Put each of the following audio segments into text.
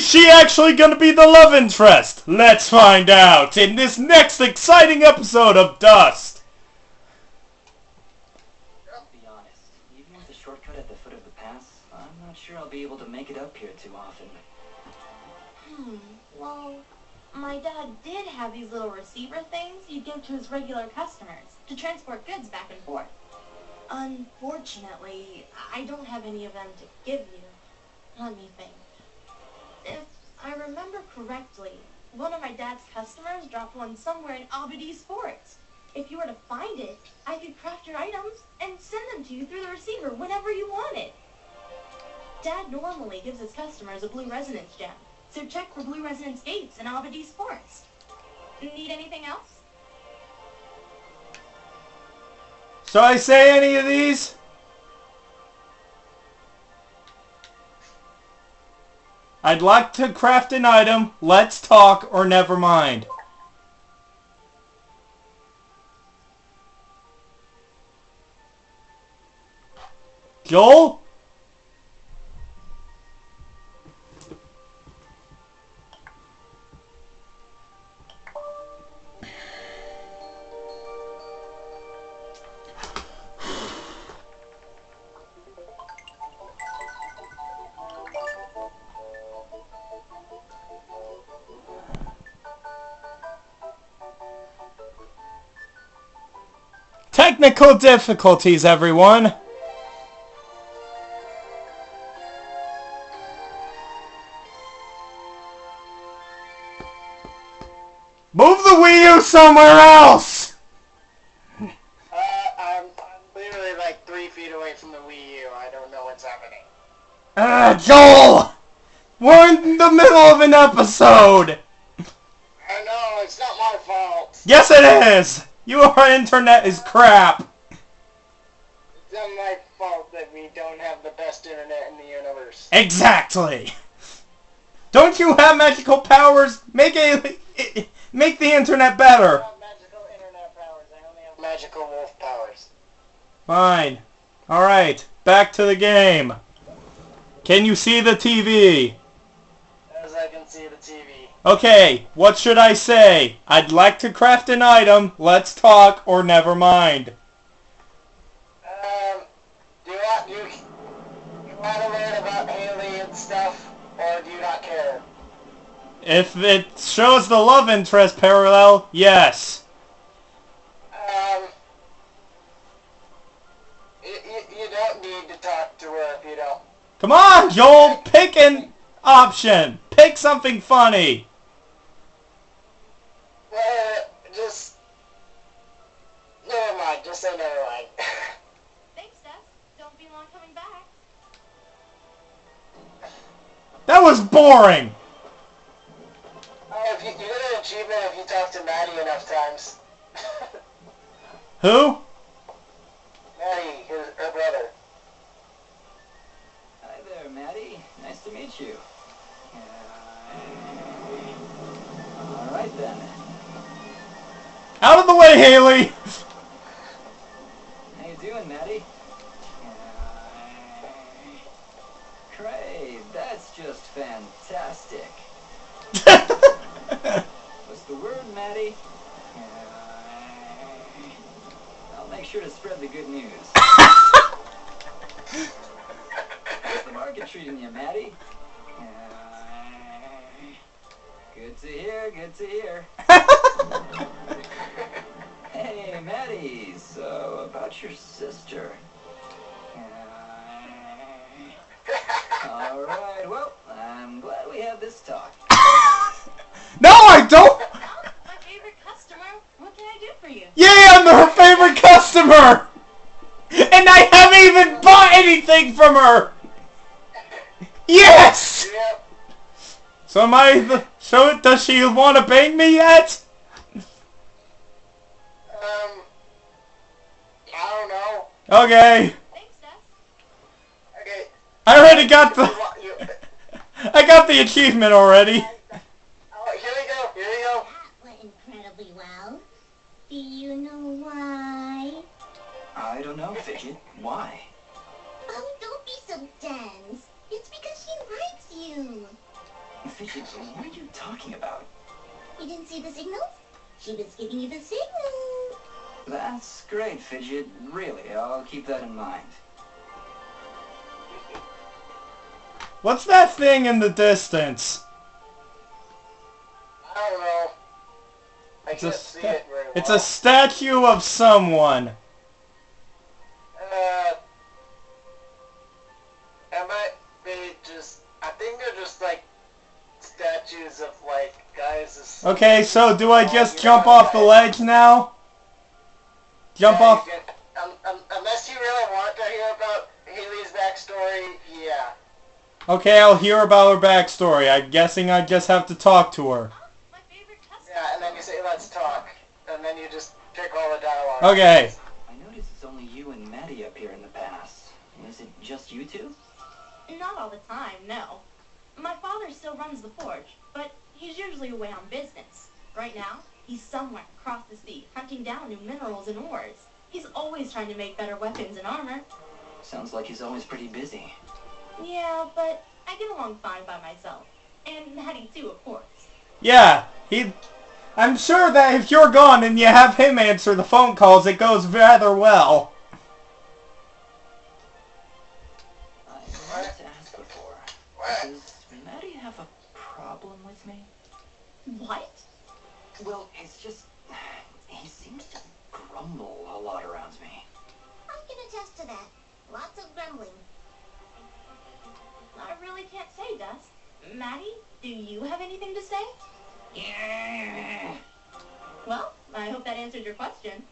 Is she actually gonna be the love interest? Let's find out in this next exciting episode of Dust. I'll be honest, even with the shortcut at the foot of the pass, I'm not sure I'll be able to make it up here too often. Well, my dad did have these little receiver things he'd give to his regular customers to transport goods back and forth. Unfortunately, I don't have any of them to give you. Let me think. If I remember correctly, one of my dad's customers dropped one somewhere in Abadi Sports. If you were to find it, I could craft your items and send them to you through the receiver whenever you want it. Dad normally gives his customers a blue resonance gem, so check for blue resonance gates in Abadi Sports. Need anything else? Shall I say any of these? I'd like to craft an item, let's talk, or never mind. Joel? Technical difficulties, everyone. Move the Wii U somewhere else! I'm literally like 3 feet away from the Wii U. I don't know what's happening. Joel! We're in the middle of an episode! I know, it's not my fault. Yes it is! Your internet is crap! It's not my fault that we don't have the best internet in the universe. Exactly! Don't you have magical powers? Make the internet better! I don't have magical internet powers. I only have magical wolf powers. Fine. Alright, back to the game. Can you see the TV? As I can see the TV. Okay, what should I say? I'd like to craft an item, let's talk, or never mind. Do you want to learn about Haley and stuff, or do you not care? If it shows the love interest parallel, yes. You don't need to talk to her if you don't. Come on, Joel, pick an option. Pick something funny. Just... Never mind, just say never mind. Thanks, Steph. Don't be long coming back. That was boring. You get an achievement if you talk to Maddie enough times. Who? Maddie, her brother. Hi there, Maddie. Nice to meet you. Alright then. Out of the way, Haley. How you doing, Maddie? Great, that's just fantastic. What's the word, Maddie? I'll make sure to spread the good news. How's the market treating you, Maddie? Good to hear, good to hear. Hey, Maddie, so about your sister. Alright, well, I'm glad we had this talk. No, I don't. My favorite customer. What can I do for you? Yeah, I'm her favorite customer. And I haven't even bought anything from her. Yes. Yep. So does she want to bang me yet? I don't know. Okay. Thanks, Steph. Okay. I already got I got the achievement already. Oh, here we go, here we go. That went incredibly well. Do you know why? I don't know, Fidget. Why? Oh, don't be so dense. It's because she likes you. Fidget, what are you talking about? You didn't see the signals? She was giving you the signal. That's great, Fidget. Really, I'll keep that in mind. What's that thing in the distance? I don't know. I can't see it very well. It's a statue of someone. It might be just... I think they're just like statues of like guys. Okay, so do I just jump off the ledge now? Jump off? You can, unless you really want to hear about Haley's backstory, yeah. Okay, I'll hear about her backstory. I'm guessing I just have to talk to her. My favorite customer. Yeah, and then you say, let's talk. And then you just pick all the dialogue. Okay. I noticed it's only you and Maddie up here in the past. Is it just you two? Not all the time, no. My father still runs the forge, but he's usually away on business. Right now, he's somewhere across the sea, hunting down new minerals and ores. He's always trying to make better weapons and armor. Sounds like he's always pretty busy. Yeah, but I get along fine by myself. And Maddie too, of course. Yeah, I'm sure that if you're gone and you have him answer the phone calls, it goes rather well. I wanted to ask before. Does Maddie have a problem with me? What? Well, it's just... he seems to grumble a lot around me. I can attest to that. Lots of grumbling. I really can't say, Dust. Maddie, do you have anything to say? Yeah. Well, I hope that answered your question.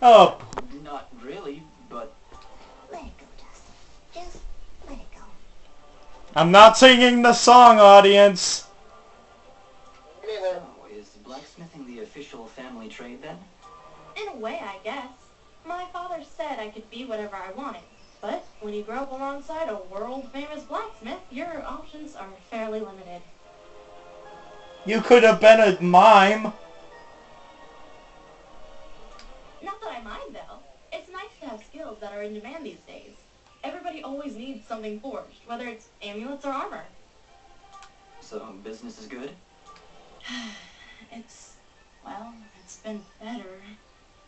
Oh, Not really, but... Let it go, Dust. Just let it go. I'm not singing the song, audience. Neither. So, is blacksmithing the official family trade then? In a way, I guess. My father said I could be whatever I wanted. But when you grow up alongside a world-famous blacksmith, your options are fairly limited. You could have been a mime. Not that I mind, though. It's nice to have skills that are in demand these days. Everybody always needs something forged, whether it's amulets or armor. So, business is good? It's been better.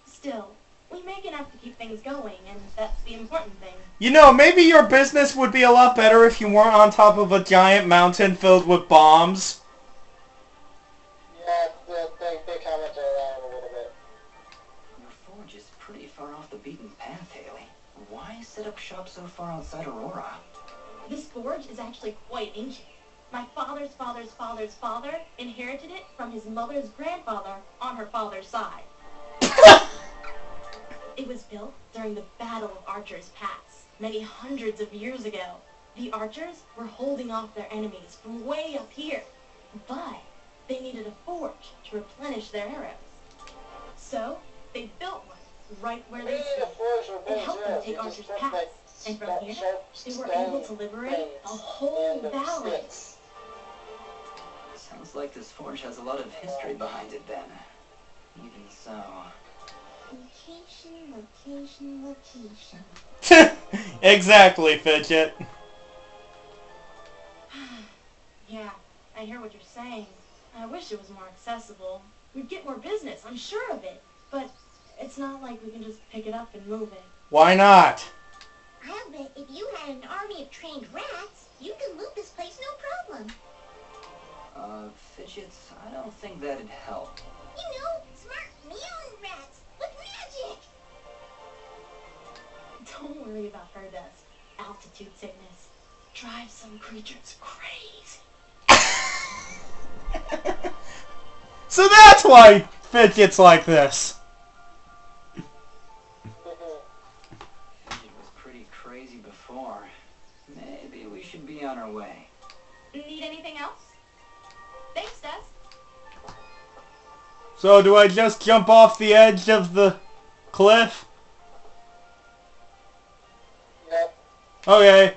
Still, we make enough to keep things going, and that's the important thing. You know, maybe your business would be a lot better if you weren't on top of a giant mountain filled with bombs. Yeah, they commented on that a little bit. Your forge is pretty far off the beaten path, Haley. Why set up shop so far outside Aurora? This forge is actually quite ancient. My father's father's father's father inherited it from his mother's grandfather on her father's side. It was built during the Battle of Archer's Pass, many hundreds of years ago. The archers were holding off their enemies from way up here, but they needed a forge to replenish their arrows. So they built one right where they stood. It helped them take Archer's Pass, and from here they were able to liberate a whole valley. Sounds like this forge has a lot of history behind it then. Even so... Location, location, location. Exactly, Fidget. Yeah, I hear what you're saying. I wish it was more accessible. We'd get more business, I'm sure of it. But it's not like we can just pick it up and move it. Why not? I'll bet if you had an army of trained rats, you could loot this place no problem. Fidgets, I don't think that'd help. You know, smart mutant rats with magic. Don't worry about her, Dust. Altitude sickness drives some creatures crazy. So that's why Fidget's like this. Fidget was pretty crazy before. Maybe we should be on our way. Need anything else? Thanks, Dust. So do I just jump off the edge of the cliff? Yep. Okay.